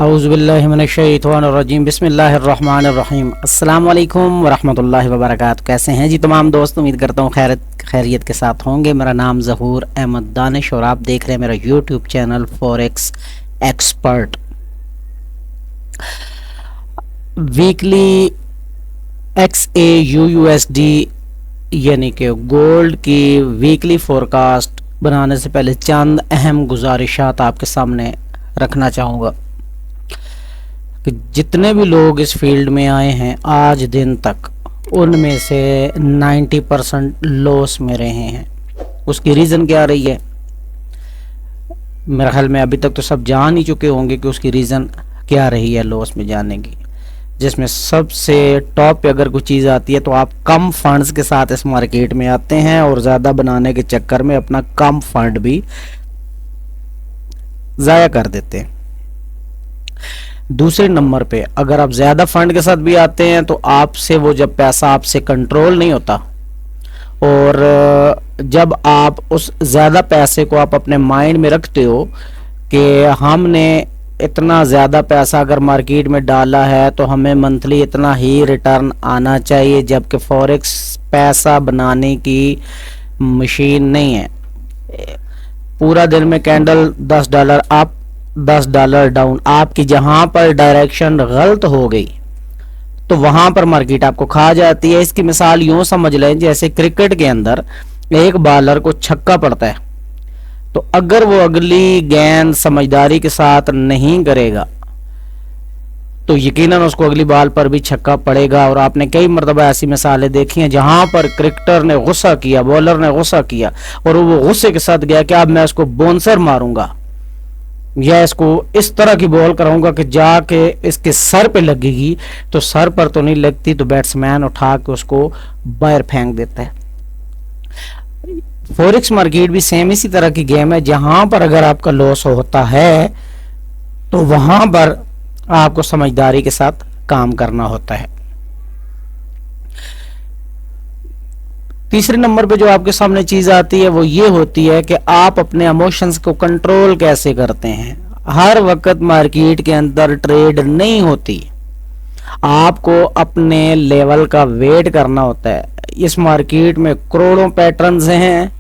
औज़ुबिल्लाहि मिनश्शैतानिर्रजीम बिस्मिल्लाहिर्रहमानिर्रहीम। अस्सलाम वालेकुम वरहमतुल्लाहि वबरकातुहू। कैसे हैं जी तमाम दोस्त? उम्मीद करता हूँ खैरियत के साथ होंगे। मेरा नाम ज़हूर अहमद दानिश और आप देख रहे हैं मेरा YouTube channel forex expert. Weekly XAUUSD यानी कि गोल्ड की वीकली फोरकास्ट बनाने से पहले चंद अहम गुजारिशात आपके सामने रखना चाहूँगा कि जितने भी लोग इस फील्ड में आए हैं आज दिन तक, उनमें से 90% लॉस में रहे हैं। उसकी रीज़न क्या रही है? मेरे ख्याल में अभी तक तो सब जान ही चुके होंगे कि उसकी रीज़न क्या रही है लॉस में जाने की। जिसमें सबसे टॉप पे अगर कोई चीज़ आती है तो आप कम फंड्स के साथ इस मार्केट में आते हैं और ज़्यादा बनाने के चक्कर में अपना कम फंड भी ज़ाया कर देते हैं। दूसरे नंबर पे अगर आप ज़्यादा फंड के साथ भी आते हैं तो आपसे वो जब पैसा आपसे कंट्रोल नहीं होता और जब आप उस ज़्यादा पैसे को आप अपने माइंड में रखते हो कि हमने इतना ज़्यादा पैसा अगर मार्केट में डाला है तो हमें मंथली इतना ही रिटर्न आना चाहिए, जबकि फॉरेक्स पैसा बनाने की मशीन नहीं है। पूरा दिन में कैंडल $10 अप $10 डाउन, आपकी जहां पर डायरेक्शन गलत हो गई तो वहां पर मार्केट आपको खा जाती है। इसकी मिसाल यूं समझ लें जैसे क्रिकेट के अंदर एक बॉलर को छक्का पड़ता है तो अगर वो अगली गेंद समझदारी के साथ नहीं करेगा तो यकीनन उसको अगली बॉल पर भी छक्का पड़ेगा। और आपने कई मरतबा ऐसी मिसालें देखी हैं जहां पर क्रिकेटर ने गुस्सा किया, बॉलर ने गुस्सा किया और वो गुस्से के साथ गया कि अब मैं इसको बाउंसर मारूंगा या इसको इस तरह की बॉल कराऊंगा कि जाके इसके सर पे लगेगी, तो सर पर तो नहीं लगती तो बैट्समैन उठा के उसको बाहर फेंक देता है। फॉरेक्स मार्केट भी सेम इसी तरह की गेम है जहां पर अगर आपका लॉस होता है तो वहां पर आपको समझदारी के साथ काम करना होता है। तीसरे नंबर पे जो आपके सामने चीज आती है वो ये होती है कि आप अपने इमोशंस को कंट्रोल कैसे करते हैं। हर वक्त मार्केट के अंदर ट्रेड नहीं होती, आपको अपने लेवल का वेट करना होता है। इस मार्केट में करोड़ों पैटर्न्स हैं,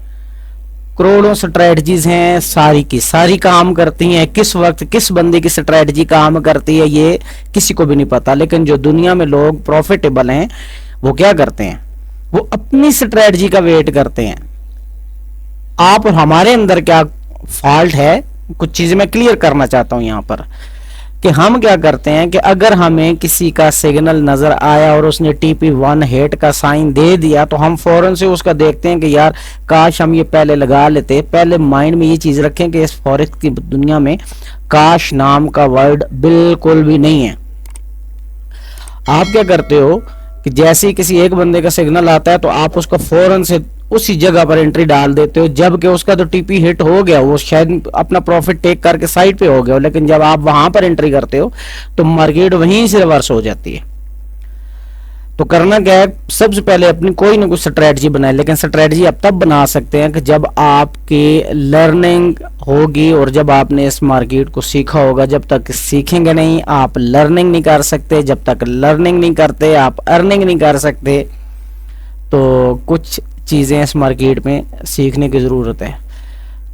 करोड़ों स्ट्रेटजीज हैं, सारी की सारी काम करती हैं। किस वक्त किस बंदे की स्ट्रेटजी काम करती है ये किसी को भी नहीं पता। लेकिन जो दुनिया में लोग प्रॉफिटेबल हैं वो क्या करते हैं? वो अपनी स्ट्रेटजी का वेट करते हैं। आप और हमारे अंदर क्या फॉल्ट है, कुछ चीजें मैं क्लियर करना चाहता हूं यहां पर कि हम क्या करते हैं कि अगर हमें किसी का सिग्नल नजर आया और उसने TP1 हिट का साइन दे दिया तो हम फौरन से उसका देखते हैं कि यार काश हम ये पहले लगा लेते। पहले माइंड में ये चीज रखें कि इस फॉरेक्स की दुनिया में काश नाम का वर्ड बिल्कुल भी नहीं है। आप क्या करते हो कि जैसे ही किसी एक बंदे का सिग्नल आता है तो आप उसका फौरन से उसी जगह पर एंट्री डाल देते हो, जबकि उसका तो TP हिट हो गया, वो शायद अपना प्रॉफिट टेक करके साइड पे हो गया, लेकिन जब आप वहां पर एंट्री करते हो तो मार्केट वहीं से रिवर्स हो जाती है। तो करना क्या है, सबसे पहले अपनी कोई ना कोई स्ट्रेटजी बनाए। लेकिन स्ट्रेटजी आप तब बना सकते हैं कि जब आपकी लर्निंग होगी और जब आपने इस मार्केट को सीखा होगा। जब तक सीखेंगे नहीं आप लर्निंग नहीं कर सकते, जब तक लर्निंग नहीं करते आप अर्निंग नहीं कर सकते। तो कुछ चीज़ें इस मार्केट में सीखने की ज़रूरत है।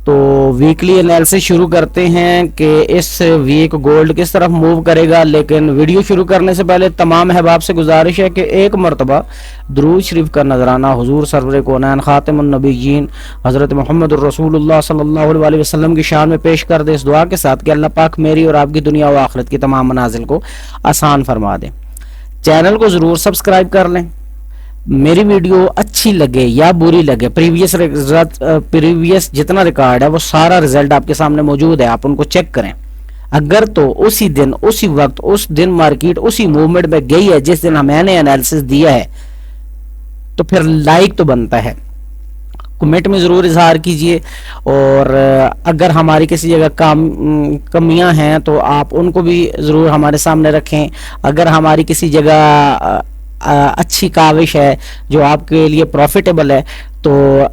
तो वीकली एनालिसिस शुरू करते हैं कि इस वीक गोल्ड किस तरफ मूव करेगा। लेकिन वीडियो शुरू करने से पहले तमाम अहबाब से गुजारिश है कि एक मरतबा दुरूद शरीफ का नजराना हुजूर सरवर कौनैन खातिमुन नबिय्यीन हज़रत मोहम्मद रसूलुल्लाह सल्लल्लाहु अलैहि वसल्लम की शान में पेश कर दे, इस दुआ के साथ कि अल्लाह पाक मेरी और आपकी दुनिया व आखिरत की तमाम मनाजिल को आसान फरमा दे। चैनल को ज़रूर सब्सक्राइब कर लें। मेरी वीडियो अच्छी लगे या बुरी लगे, प्रीवियस जितना रिकॉर्ड है वो सारा रिजल्ट आपके सामने मौजूद है, आप उनको चेक करें। अगर तो उसी दिन उसी वक्त उस दिन मार्केट उसी मूवमेंट में गई है जिस दिन मैंने एनालिसिस दिया है तो फिर लाइक तो बनता है, कमेंट में ज़रूर इजहार कीजिए। और अगर हमारी किसी जगह कमियां हैं तो आप उनको भी ज़रूर हमारे सामने रखें। अगर हमारी किसी जगह अच्छी काविश है जो आपके लिए प्रॉफिटेबल है तो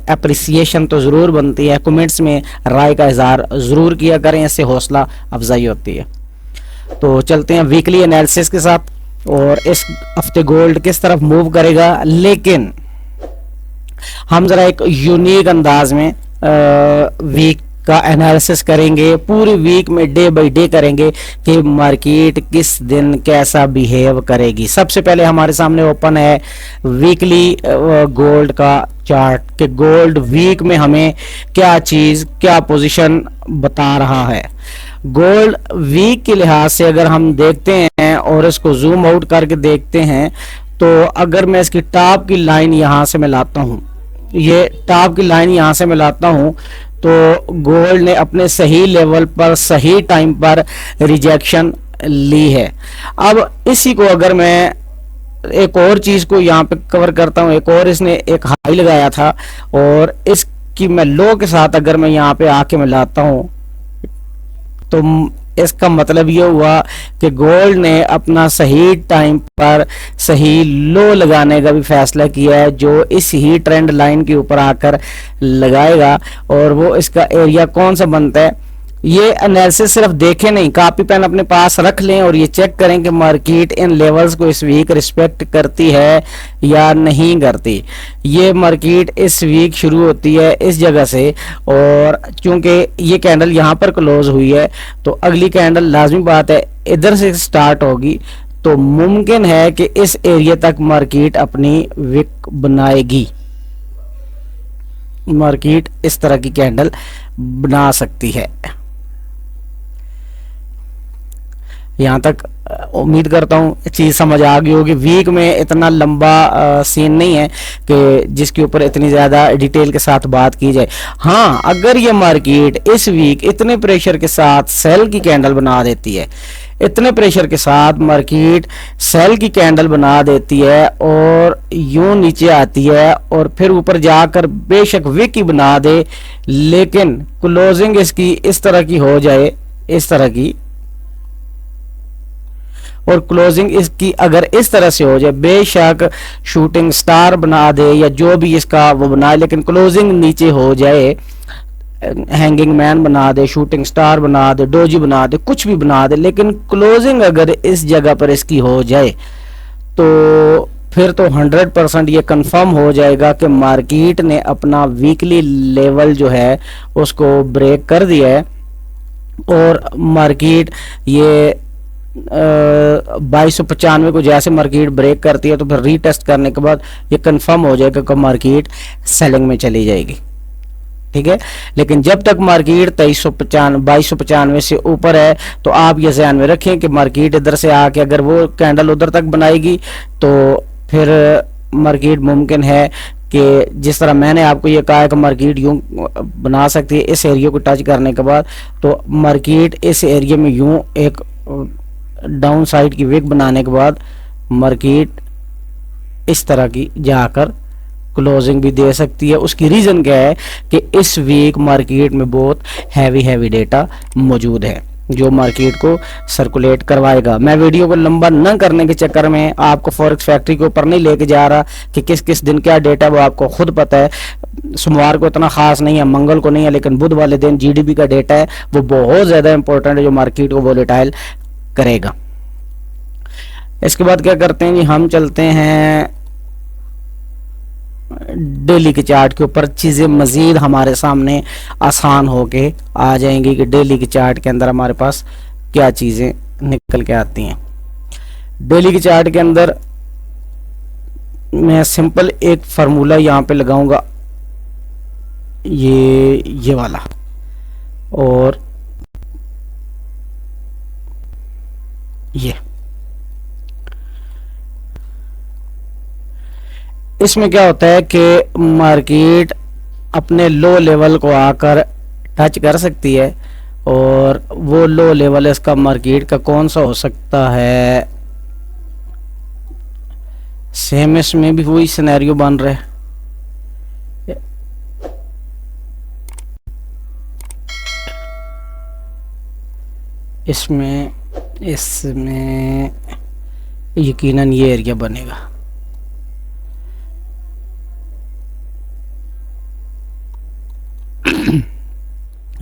अप्रिसिएशन तो ज़रूर बनती है। कमेंट्स में राय का इजहार ज़रूर किया करें, इससे हौसला अफजाई होती है। तो चलते हैं वीकली एनालिसिस के साथ, और इस हफ्ते गोल्ड किस तरफ मूव करेगा। लेकिन हम जरा एक यूनिक अंदाज में वीक का एनालिसिस करेंगे, पूरी वीक में डे बाय डे करेंगे कि मार्केट किस दिन कैसा बिहेव करेगी। सबसे पहले हमारे सामने ओपन है वीकली गोल्ड का चार्ट, कि गोल्ड वीक में हमें क्या चीज, क्या पोजीशन बता रहा है। गोल्ड वीक के लिहाज से अगर हम देखते हैं और इसको जूम आउट करके देखते हैं, तो अगर मैं इसकी टॉप की लाइन यहां से मिलाता हूं, ये टॉप की लाइन यहां से मिलाता हूं, तो गोल्ड ने अपने सही लेवल पर सही टाइम पर रिजेक्शन ली है। अब इसी को अगर मैं एक और चीज को यहाँ पे कवर करता हूँ, एक और इसने एक हाई लगाया था और इसकी मैं लो के साथ अगर मैं यहाँ पे आके मिलाता हूँ, तो इसका मतलब ये हुआ कि गोल्ड ने अपना सही टाइम पर सही लो लगाने का भी फैसला किया है, जो इस ही ट्रेंड लाइन के ऊपर आकर लगाएगा। और वो इसका एरिया कौन सा बनता है, ये एनालिसिस सिर्फ देखें नहीं, कॉपी पेन अपने पास रख लें और ये चेक करें कि मार्केट इन लेवल्स को इस वीक रिस्पेक्ट करती है या नहीं करती। ये मार्केट इस वीक शुरू होती है इस जगह से, और चूंकि ये कैंडल यहाँ पर क्लोज हुई है, तो अगली कैंडल लाजमी बात है इधर से स्टार्ट होगी, तो मुमकिन है कि इस एरिया तक मार्केट अपनी विक बनाएगी। मार्केट इस तरह की कैंडल बना सकती है। यहाँ तक उम्मीद करता हूँ चीज समझ आ गई होगी। वीक में इतना लंबा सीन नहीं है कि जिसके ऊपर इतनी ज्यादा डिटेल के साथ बात की जाए। हाँ, अगर ये मार्केट इस वीक इतने प्रेशर के साथ सेल की कैंडल बना देती है, इतने प्रेशर के साथ मार्केट सेल की कैंडल बना देती है और यूं नीचे आती है और फिर ऊपर जाकर बेशक विक ही बना दे, लेकिन क्लोजिंग इसकी इस तरह की हो जाए, इस तरह की, और क्लोजिंग इसकी अगर इस तरह से हो जाए, बेशक शूटिंग स्टार बना दे या जो भी इसका वो बनाए, लेकिन क्लोजिंग नीचे हो जाए, हैंगिंग मैन बना दे, शूटिंग स्टार बना दे, डोजी बना दे, कुछ भी बना दे, लेकिन क्लोजिंग अगर इस जगह पर इसकी हो जाए, तो फिर तो 100% ये कंफर्म हो जाएगा कि मार्केट ने अपना वीकली लेवल जो है उसको ब्रेक कर दिया है, और मार्केट ये 2295 को जैसे मार्केट ब्रेक करती है, तो फिर रीटेस्ट करने के बाद ये कंफर्म हो जाएगा कि मार्केट सेलिंग में चली जाएगी। ठीक है, लेकिन जब तक मार्केट 2295 से ऊपर है, तो आप ये ध्यान में रखें कि मार्केट इधर से आके अगर वो कैंडल उधर तक बनाएगी, तो फिर मार्केट मुमकिन है कि जिस तरह मैंने आपको ये कहा है कि मार्केट यूं बना सकती है इस एरिया को टच करने के बाद, तो मार्केट इस एरिया में यूं एक डाउन साइड की विक बनाने के बाद मार्केट इस तरह की जाकर क्लोजिंग भी दे सकती है। उसकी रीजन क्या है कि इस वीक मार्केट में बहुत हैवी डेटा मौजूद है जो मार्केट को सर्कुलेट करवाएगा। मैं वीडियो को लंबा न करने के चक्कर में आपको फॉरेक्स फैक्ट्री के ऊपर नहीं लेके जा रहा कि किस किस दिन क्या डेटा, वो आपको खुद पता है। सोमवार को इतना खास नहीं है, मंगल को नहीं है, लेकिन बुध वाले दिन जीडीपी का डेटा है, वो बहुत ज्यादा इंपॉर्टेंट है जो मार्केट को वोलेटाइल करेगा। इसके बाद क्या करते हैं जी, हम चलते हैं डेली के चार्ट के ऊपर। चीजें मजीद हमारे सामने आसान होके आ जाएंगी कि डेली के चार्ट के अंदर हमारे पास क्या चीजें निकल के आती हैं। डेली के चार्ट के अंदर मैं सिंपल एक फार्मूला यहां पे लगाऊंगा, ये वाला, और ये इसमें क्या होता है कि मार्केट अपने लो लेवल को आकर टच कर सकती है, और वो लो लेवल इसका मार्केट का कौन सा हो सकता है। सेम इसमें भी वही सिनेरियो बन रहा है। इसमें यकीनन ये एरिया बनेगा।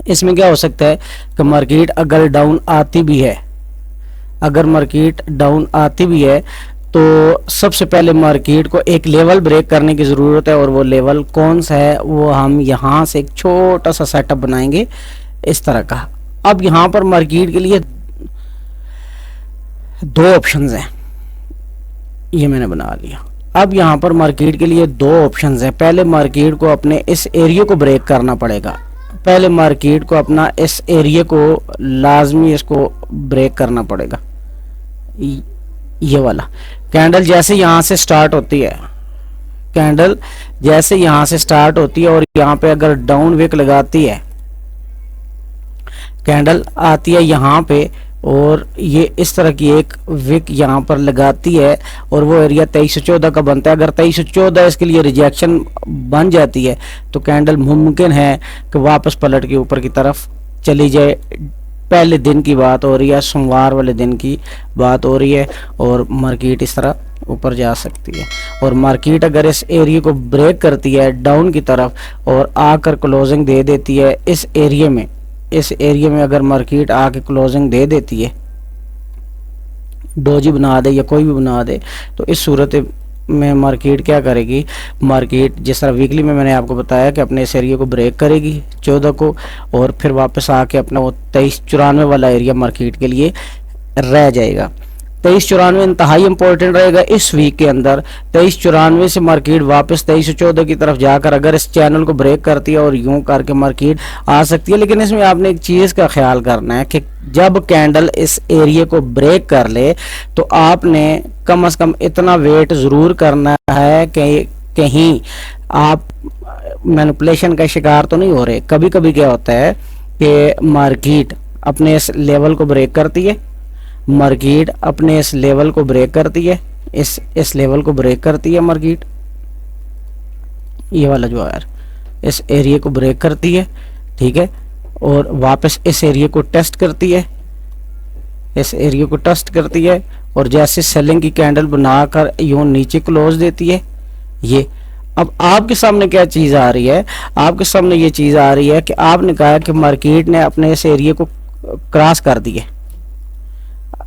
इसमें क्या हो सकता है कि मार्केट अगर डाउन आती भी है, अगर मार्केट डाउन आती भी है तो सबसे पहले मार्केट को एक लेवल ब्रेक करने की ज़रूरत है, और वो लेवल कौन सा है वो हम यहाँ से एक छोटा सा सेटअप बनाएंगे इस तरह का। अब यहाँ पर मार्केट के लिए दो ऑप्शंस हैं, ये मैंने बना लिया। अब यहाँ पर मार्केट के लिए दो ऑप्शंस हैं। पहले मार्केट को अपने इस एरिया को ब्रेक करना पड़ेगा, पहले मार्केट को अपना इस एरिया को लाजमी इसको ब्रेक करना पड़ेगा। ये वाला कैंडल जैसे यहाँ से स्टार्ट होती है, कैंडल जैसे यहाँ से स्टार्ट होती है और यहाँ पे अगर डाउन विक लगाती है, कैंडल आती है यहाँ पे और ये इस तरह की एक विक यहाँ पर लगाती है और वो एरिया 2314 का बनता है। अगर 2314 इसके लिए रिजेक्शन बन जाती है तो कैंडल मुमकिन है कि वापस पलट के ऊपर की तरफ चली जाए। पहले दिन की बात हो रही है, सोमवार वाले दिन की बात हो रही है, और मार्केट इस तरह ऊपर जा सकती है। और मार्केट अगर इस एरिया को ब्रेक करती है डाउन की तरफ और आकर क्लोजिंग दे देती है इस एरिया में, इस एरिया में अगर मार्केट आके क्लोजिंग दे देती है, डोजी बना दे या कोई भी बना दे, तो इस सूरत में मार्केट क्या करेगी, मार्केट जिस तरह वीकली में मैंने आपको बताया कि अपने इस एरिया को ब्रेक करेगी 14 को, और फिर वापस आके अपना वो 2394 वाला एरिया मार्केट के लिए रह जाएगा। 2394 इंतहाई इंपॉर्टेंट रहेगा इस वीक के अंदर। 2394 से मार्केट वापस 2314 की तरफ जाकर अगर इस चैनल को ब्रेक करती है और यूं करके मार्केट आ सकती है। लेकिन इसमें आपने एक चीज़ का ख्याल करना है कि जब कैंडल इस एरिया को ब्रेक कर ले तो आपने कम से कम इतना वेट ज़रूर करना है कि कहीं आप मैनिपुलेशन का शिकार तो नहीं हो रहे। कभी कभी क्या होता है कि मार्केट अपने इस लेवल को ब्रेक करती है, मार्केट अपने इस लेवल को ब्रेक करती है, इस लेवल को ब्रेक करती है मार्केट, ये वाला जो है इस एरिया को ब्रेक करती है, ठीक है, और वापस इस एरिया को टेस्ट करती है, इस एरिया को टेस्ट करती है और जैसे सेलिंग की कैंडल बनाकर यूं नीचे क्लोज देती है। ये अब आपके सामने क्या चीज़ आ रही है, आपके सामने ये चीज़ आ रही है कि आपने कहा कि मार्केट ने अपने इस एरिया को क्रॉस कर दिया,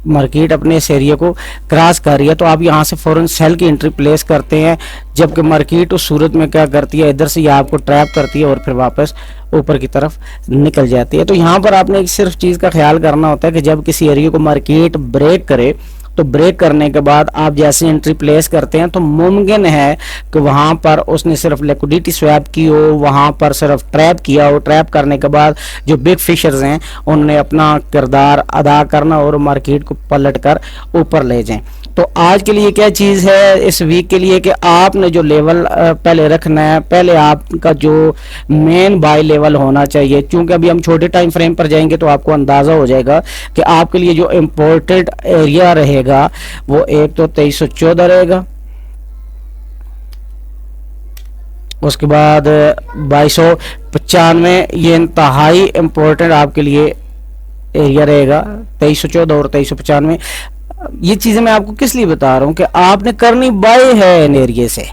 मार्केट अपने इस एरिया को क्रॉस कर रही है, तो आप यहाँ से फौरन सेल की एंट्री प्लेस करते हैं। जबकि मार्केट उस सूरत में क्या करती है, इधर से ये आपको ट्रैप करती है और फिर वापस ऊपर की तरफ निकल जाती है। तो यहाँ पर आपने एक सिर्फ चीज़ का ख्याल करना होता है कि जब किसी एरिया को मार्केट ब्रेक करे तो ब्रेक करने के बाद आप जैसे एंट्री प्लेस करते हैं तो मुमकिन है कि वहाँ पर उसने सिर्फ लिक्विडिटी स्वैप की हो, वहाँ पर सिर्फ ट्रैप किया हो, ट्रैप करने के बाद जो बिग फिशर्स हैं उन्होंने अपना किरदार अदा करना और मार्केट को पलट कर ऊपर ले जाएं। तो आज के लिए क्या चीज़ है इस वीक के लिए कि आपने जो लेवल पहले रखना है, पहले आपका जो मेन बाय लेवल होना चाहिए। क्योंकि अभी हम छोटे टाइम फ्रेम पर जाएंगे तो आपको अंदाज़ा हो जाएगा कि आपके लिए जो इम्पोर्टेंट एरिया रहेगा वो एक तो 2314 रहेगा, उसके बाद 2295, ये इंतहाई इम्पोर्टेंट आपके लिए एरिया रहेगा 2314 और 2395। ये चीजें मैं आपको किस लिए बता रहा हूं कि आपने करनी बाय है इन एरिया से,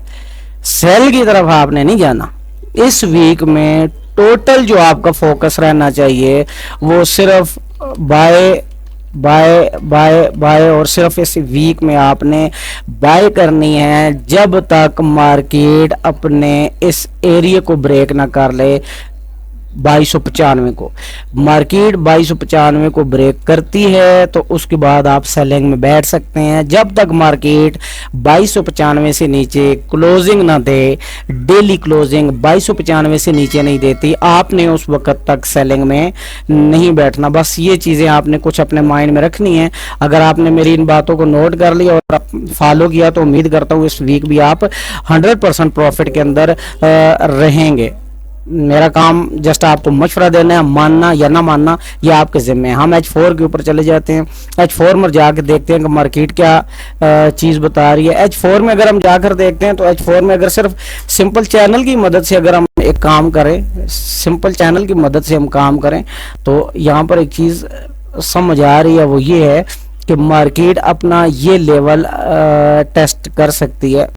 सेल की तरफ आपने नहीं जाना। इस वीक में टोटल जो आपका फोकस रहना चाहिए वो सिर्फ बाय बाय बाय बाय, और सिर्फ इस वीक में आपने बाय करनी है जब तक मार्केट अपने इस एरिया को ब्रेक ना कर ले। 2295 को मार्केट 2295 को ब्रेक करती है तो उसके बाद आप सेलिंग में बैठ सकते हैं। जब तक मार्केट 2295 से नीचे क्लोजिंग ना दे, डेली क्लोजिंग 2295 से नीचे नहीं देती, आपने उस वक्त तक सेलिंग में नहीं बैठना। बस ये चीज़ें आपने कुछ अपने माइंड में रखनी है। अगर आपने मेरी इन बातों को नोट कर लिया और फॉलो किया तो उम्मीद करता हूँ इस वीक भी आप 100% प्रॉफिट के अंदर रहेंगे। मेरा काम जस्ट आपको मशवरा देना है, मानना या ना मानना ये आपके जिम्मे है। हम H4 के ऊपर चले जाते हैं, H4 में जाकर देखते हैं कि मार्केट क्या चीज़ बता रही है। H4 में अगर हम जाकर देखते हैं तो H4 में अगर सिर्फ सिंपल चैनल की मदद से अगर हम एक काम करें, सिंपल चैनल की मदद से हम काम करें तो यहाँ पर एक चीज़ समझ आ रही है, वो ये है कि मार्केट अपना ये लेवल टेस्ट कर सकती है।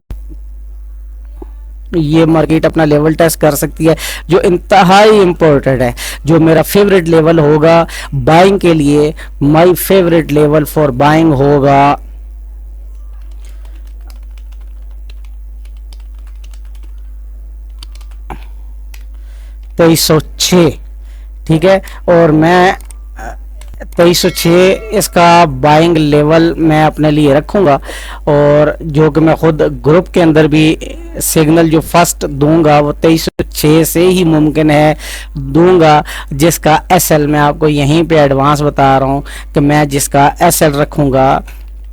ये मार्केट अपना लेवल टेस्ट कर सकती है, जो इंतहाई इंपॉर्टेंट है। जो मेरा फेवरेट लेवल होगा बाइंग के लिए, my favourite level for buying होगा 2306, ठीक है। और मैं 2306 इसका बाइंग लेवल मैं अपने लिए रखूंगा, और जो कि मैं खुद ग्रुप के अंदर भी सिग्नल जो फर्स्ट दूंगा वो 2306 से ही मुमकिन है दूंगा, जिसका एसएल मैं आपको यहीं पे एडवांस बता रहा हूं कि मैं जिसका एसएल रखूंगा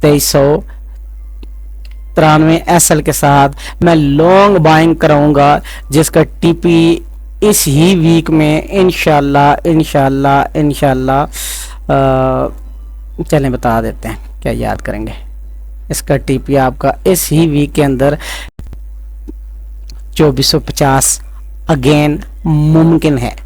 2393 एसएल के साथ मैं लॉन्ग बाइंग कराऊंगा, जिसका टीपी इस ही वीक में इंशाल्लाह चलें बता देते हैं, क्या याद करेंगे। इसका टीपी आपका इस ही वीक के अंदर 2450 अगेन मुमकिन है।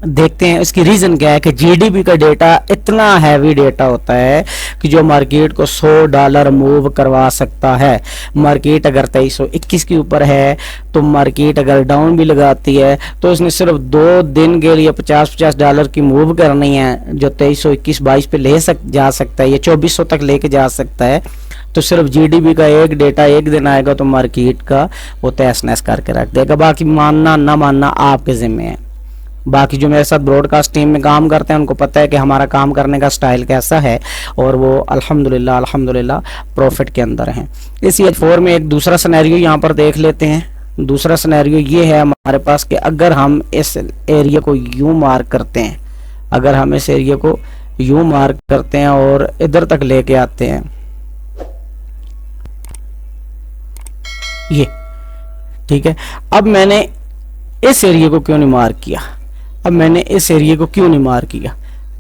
देखते हैं इसकी रीजन क्या है कि जीडीपी का डेटा इतना हैवी डेटा होता है कि जो मार्केट को $100 मूव करवा सकता है। मार्केट अगर 2321 के ऊपर है तो मार्केट अगर डाउन भी लगाती है तो इसने सिर्फ 2 दिन के लिए $50 की मूव करनी है, जो 2321-22 पे जा सकता है, ये 2400 तक लेके जा सकता है। तो सिर्फ जीडीपी का एक डेटा एक दिन आएगा तो मार्केट का वो तहस नहस करके रख देगा। बाकी मानना ना मानना आपके जिम्मे है। बाकी जो मेरे साथ ब्रॉडकास्ट टीम में काम करते हैं उनको पता है कि हमारा काम करने का स्टाइल कैसा है, और वो अल्हम्दुलिल्लाह प्रॉफिट के अंदर हैं। इस H4 में एक दूसरा सिनेरियो यहाँ पर देख लेते हैं। दूसरा सिनेरियो ये है हमारे पास कि अगर हम इस एरिया को यूं मार्क करते हैं, अगर हम इस एरिया को यूं मार्क करते हैं और इधर तक लेके आते हैं, ये ठीक है। अब मैंने इस एरिया को क्यों नहीं मार्क किया,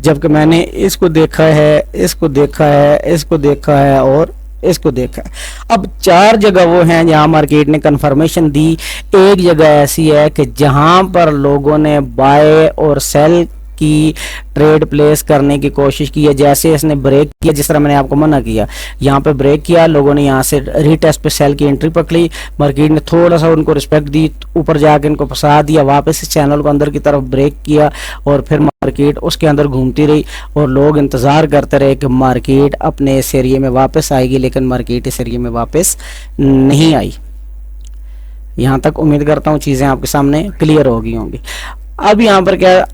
जबकि मैंने इसको देखा है, इसको देखा है, इसको देखा है और इसको देखा है। अब 4 जगह वो हैं जहां मार्केट ने कंफर्मेशन दी। एक जगह ऐसी है कि जहां पर लोगों ने बाय और सेल की ट्रेड प्लेस करने की कोशिश की है। जैसे इसने ब्रेक किया, जिस तरह मैंने आपको मना किया, यहाँ पे ब्रेक किया, लोगों ने यहाँ से रीटेस्ट पे सेल की एंट्री पकड़ी, मार्केट ने थोड़ा सा उनको रिस्पेक्ट दी, ऊपर जाके इनको फंसा दिया, वापस इस चैनल को अंदर की तरफ ब्रेक किया और फिर मार्केट उसके अंदर घूमती रही और लोग इंतजार करते रहे कि मार्केट अपने इस एरिया में वापस आएगी, लेकिन मार्केट इस एरिया में वापस नहीं आई। यहाँ तक उम्मीद करता हूँ चीजें आपके सामने क्लियर हो गई होंगी। अब यहाँ पर क्या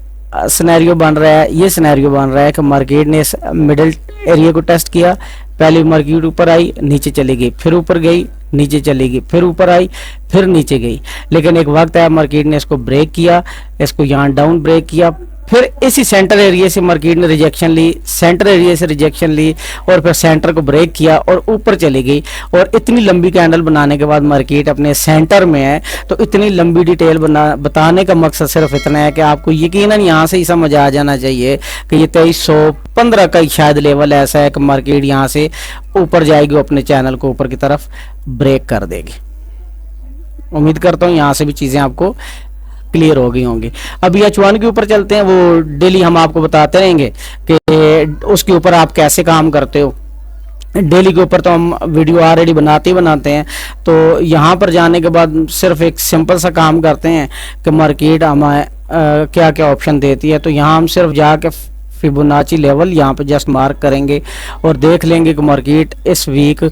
सिनेरियो बन रहा है, ये सिनेरियो बन रहा है कि मार्केट ने इस मिडिल एरिया को टेस्ट किया। पहले मार्केट ऊपर आई, नीचे चली गई, फिर ऊपर गई, नीचे चली गई, फिर ऊपर आई, फिर नीचे गई, लेकिन एक वक्त आया मार्केट ने इसको ब्रेक किया, इसको यहाँ डाउन ब्रेक किया, फिर इसी सेंटर एरिया से मार्केट ने रिजेक्शन ली, सेंटर एरिया से रिजेक्शन ली और फिर सेंटर को ब्रेक किया और ऊपर चली गई। और इतनी लंबी कैंडल बनाने के बाद मार्केट अपने सेंटर में है। तो इतनी लंबी डिटेल बताने का मकसद सिर्फ इतना है कि आपको यकीनन यहाँ से ही समझ आ जाना चाहिए कि ये 2315 का शायद लेवल ऐसा है कि मार्केट यहाँ से ऊपर जाएगी, अपने चैनल को ऊपर की तरफ ब्रेक कर देगी। उम्मीद करता हूँ यहाँ से भी चीजें आपको क्लियर हो गई होंगी। अभी H1 के ऊपर चलते हैं, वो डेली हम आपको बताते रहेंगे कि उसके ऊपर आप कैसे काम करते हो। डेली के ऊपर तो हम वीडियो ऑलरेडी बनाते हैं। तो यहाँ पर जाने के बाद सिर्फ एक सिंपल सा काम करते हैं कि मार्केट हमें क्या क्या ऑप्शन देती है। तो यहाँ हम सिर्फ जाके फिबोनाची लेवल यहाँ पे जस्ट मार्क करेंगे और देख लेंगे कि मार्केट इस वीक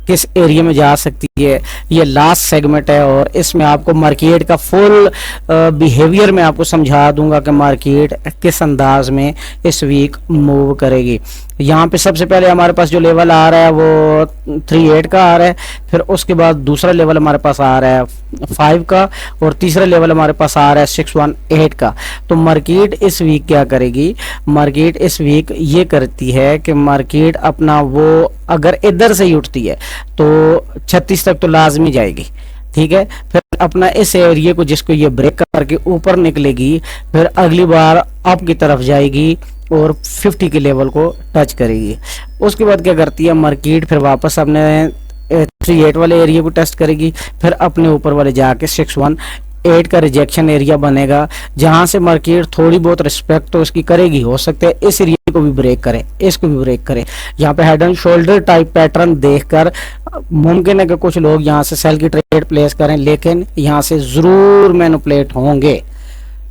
किस एरिया में जा सकती है। ये लास्ट सेगमेंट है और इसमें आपको मार्केट का फुल बिहेवियर में आपको समझा दूंगा कि मार्केट किस अंदाज में इस वीक मूव करेगी। यहाँ पे सबसे पहले हमारे पास जो लेवल आ रहा है वो 38 का आ रहा है, फिर उसके बाद दूसरा लेवल हमारे पास आ रहा है 5 का और तीसरा लेवल हमारे पास आ रहा है 618 का। तो मार्केट इस वीक क्या करेगी, मार्केट इस वीक ये करती है कि मार्केट अपना वो अगर इधर से ही उठती है तो 36 तक तो लाजमी जाएगी, ठीक है। फिर अपना इस एरिया को जिसको ये ब्रेक करके ऊपर निकलेगी, फिर अगली बार अप की तरफ जाएगी और 50 के लेवल को टच करेगी। उसके बाद क्या करती है मार्केट, फिर वापस अपने 38 वाले एरिया को टेस्ट करेगी, फिर अपने ऊपर वाले जाके 618 का रिजेक्शन एरिया बनेगा, जहां से मार्केट थोड़ी बहुत रिस्पेक्ट तो उसकी करेगी। हो सकता है इस एरिया को भी ब्रेक करें, इसको भी ब्रेक करें। यहाँ पे head and shoulder type pattern देखकर मुमकिन है कि कुछ लोग यहाँ से सेल की ट्रेड प्लेस करें, लेकिन यहाँ से जरूर मैनिपुलेट होंगे।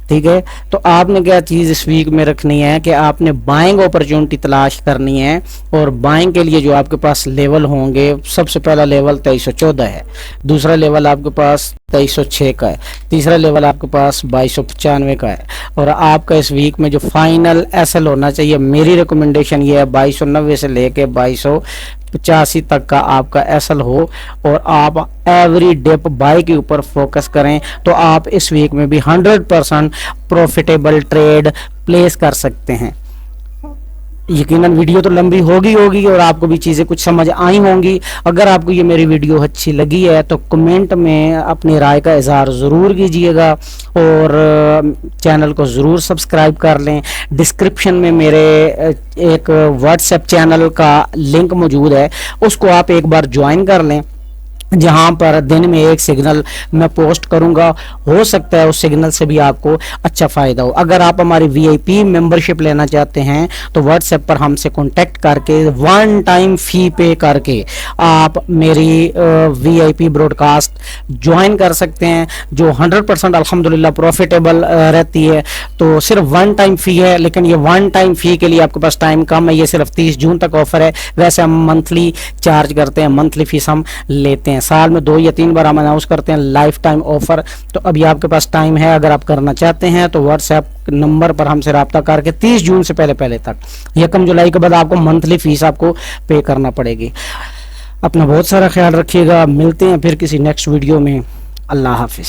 ठीक है, तो आपने क्या चीज इस वीक में रखनी है कि आपने बाइंग अपॉर्चुनिटी तलाश करनी है, और बाइंग के लिए जो आपके पास लेवल होंगे, सबसे पहला लेवल 2314 है, दूसरा लेवल आपके पास 2306 का है, तीसरा लेवल आपके पास 2295 का है, और आपका इस वीक में जो फाइनल एसएल होना चाहिए, मेरी रिकमेंडेशन ये है 2290 से लेके 2285 तक का आपका एसएल हो, और आप एवरी डिप बाय के ऊपर फोकस करें, तो आप इस वीक में भी 100% प्रॉफिटेबल ट्रेड प्लेस कर सकते हैं। यकीनन वीडियो तो लंबी होगी और आपको भी चीज़ें कुछ समझ आई होंगी। अगर आपको ये मेरी वीडियो अच्छी लगी है तो कमेंट में अपनी राय का इजहार ज़रूर कीजिएगा, और चैनल को ज़रूर सब्सक्राइब कर लें। डिस्क्रिप्शन में मेरे एक व्हाट्सएप चैनल का लिंक मौजूद है, उसको आप एक बार ज्वाइन कर लें, जहां पर दिन में एक सिग्नल मैं पोस्ट करूंगा, हो सकता है उस सिग्नल से भी आपको अच्छा फायदा हो। अगर आप हमारी वीआईपी मेंबरशिप लेना चाहते हैं तो व्हाट्सएप पर हमसे कांटेक्ट करके 1 टाइम फी पे करके आप मेरी वीआईपी ब्रॉडकास्ट ज्वाइन कर सकते हैं, जो 100% अल्हम्दुलिल्लाह प्रॉफिटेबल रहती है। तो सिर्फ 1 टाइम फी है, लेकिन ये 1 टाइम फी के लिए आपके पास टाइम कम है, ये सिर्फ 30 जून तक ऑफर है। वैसे हम मंथली चार्ज करते हैं, मंथली फीस हम लेते हैं, साल में 2 या 3 बार हम अनाउंस करते हैं लाइफ टाइम ऑफर। तो अभी आपके पास टाइम है, अगर आप करना चाहते हैं तो व्हाट्सएप नंबर पर हमसे रब्ता करके 30 जून से पहले तक, 1 जुलाई के बाद आपको मंथली फीस आपको पे करना पड़ेगी। अपना बहुत सारा ख्याल रखिएगा, मिलते हैं फिर किसी नेक्स्ट वीडियो में। अल्लाह हाफिज।